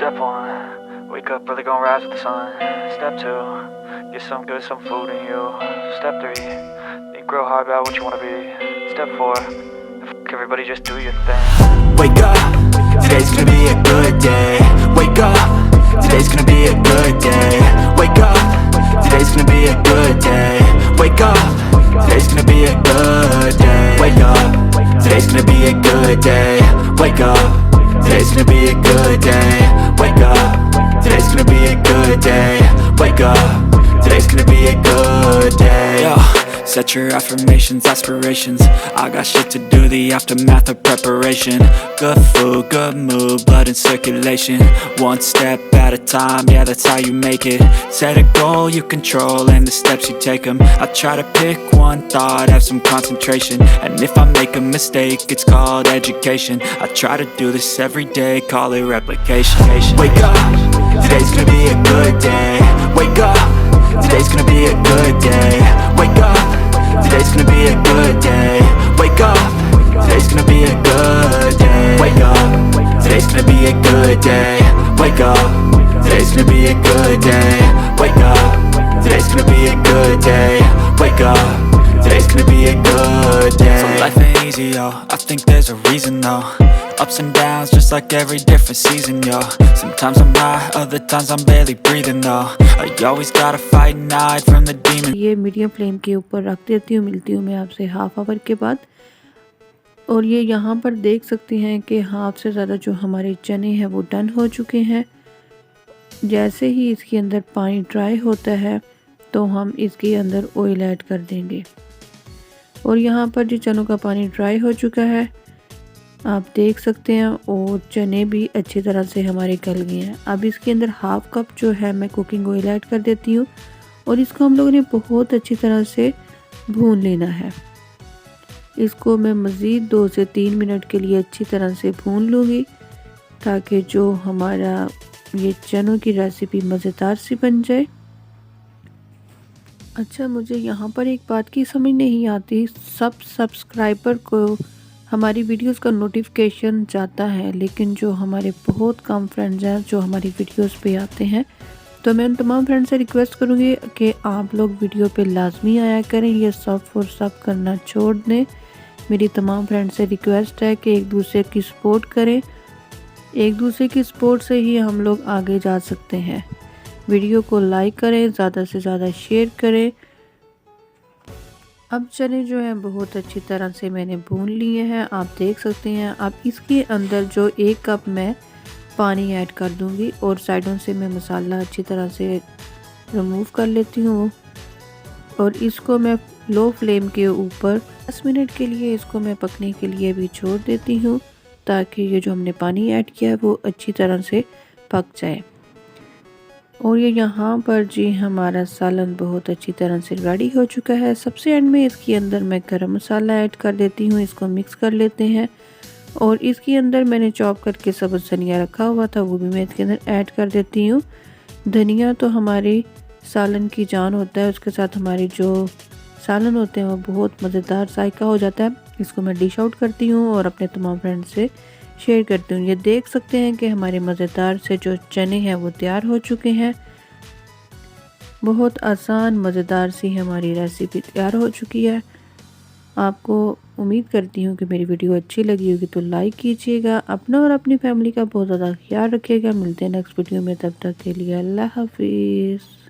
Step one, wake up early, gonna rise with the sun. Step two, get some good, some food in you. Step three, think real hard about what you wanna be. Step four, everybody just do your thing. Wake up, today's gonna be a good day. Wake up, today's gonna be a good day. Wake up, today's gonna be a good day. Wake up, today's gonna be a good day. Wake up, today's gonna be a good day. Wake up, today's gonna be a good day. Wake up, today's gonna be a good day. Wake up, today's gonna be a good day. Yo, set your affirmations, aspirations. I got shit to do, the aftermath of preparation. Good food, good mood, blood in circulation. One step at a time, yeah, that's how you make it. Set a goal you control and the steps you take them. I try to pick one thought, have some concentration. And if I make a mistake, it's called education. I try to do this every day, call it replication. Wake up, today's gonna be a good day. Wake up, today's gonna be a good day. Wake up, today's gonna be a good day. Wake up, today's gonna be a good day. Wake up, today's gonna be a good day. Wake up, today's gonna be a good day. Wake up, today's gonna be a good day. Wake up, today's gonna be a good day. So life ain't easy, yo, I think there's a reason though. Ups and downs, just like every different season, yo. Sometimes I'm high, other times I'm barely breathing, though. You always gotta fight and hide from the demon. ये medium flame के ऊपर रख देती हूँ। मिलती हूँ मैं आपसे हाफ आवर के बाद। और ये यहाँ पर देख सकते हैं कि हाफ से ज़्यादा जो हमारे चने हैं वो डन हो चुके हैं। जैसे ही इसके अंदर पानी ड्राई होता है तो हम इसके अंदर ऑयल ऐड कर देंगे। और यहाँ पर जो चनों का पानी ड्राई हो चुका है आप देख सकते हैं, और चने भी अच्छी तरह से हमारे गल गए हैं। अब इसके अंदर हाफ कप जो है मैं कुकिंग ऑयल ऐड कर देती हूँ और इसको हम लोगों ने बहुत अच्छी तरह से भून लेना है। इसको मैं मज़ीद 2 से 3 मिनट के लिए अच्छी तरह से भून लूँगी ताकि जो हमारा ये चनों की रेसिपी मज़ेदार सी बन जाए। अच्छा, मुझे यहाँ पर एक बात की समझ नहीं आती, सब सब्सक्राइबर को हमारी वीडियोस का नोटिफिकेशन जाता है, लेकिन जो हमारे बहुत कम फ्रेंड्स हैं जो हमारी वीडियोस पे आते हैं, तो मैं उन तमाम फ्रेंड्स से रिक्वेस्ट करूँगी कि आप लोग वीडियो पे लाजमी आया करें। ये सब फॉर सब करना छोड़ दें। मेरी तमाम फ्रेंड्स से रिक्वेस्ट है कि एक दूसरे की सपोर्ट करें। एक दूसरे की सपोर्ट से ही हम लोग आगे जा सकते हैं। वीडियो को लाइक करें, ज़्यादा से ज़्यादा शेयर करें। अब चने जो हैं बहुत अच्छी तरह से मैंने भून लिए हैं, आप देख सकते हैं। अब इसके अंदर जो 1 कप मैं पानी ऐड कर दूंगी और साइडों से मैं मसाला अच्छी तरह से रिमूव कर लेती हूँ। और इसको मैं लो फ्लेम के ऊपर 10 मिनट के लिए इसको मैं पकने के लिए भी छोड़ देती हूँ ताकि ये जो हमने पानी ऐड किया है वो अच्छी तरह से पक जाए। और ये यहाँ पर जी हमारा सालन बहुत अच्छी तरह से रेडी हो चुका है। सबसे एंड में इसके अंदर मैं गरम मसाला ऐड कर देती हूँ। इसको मिक्स कर लेते हैं और इसके अंदर मैंने चॉप करके सब्ज़ धनिया रखा हुआ था वो भी मैं इसके अंदर ऐड कर देती हूँ। धनिया तो हमारी सालन की जान होता है, उसके साथ हमारी जो सालन होते हैं वो बहुत मज़ेदार जायका हो जाता है। इसको मैं डिश आउट करती हूँ और अपने तमाम फ्रेंड से शेयर करती हूँ। ये देख सकते हैं कि हमारे मज़ेदार से जो चने हैं वो तैयार हो चुके हैं। बहुत आसान मज़ेदार सी हमारी रेसिपी तैयार हो चुकी है। आपको उम्मीद करती हूँ कि मेरी वीडियो अच्छी लगी होगी, तो लाइक कीजिएगा। अपना और अपनी फैमिली का बहुत ज़्यादा ख्याल रखिएगा। मिलते हैं नेक्स्ट वीडियो में, तब तक के लिए अल्लाह हाफिज़।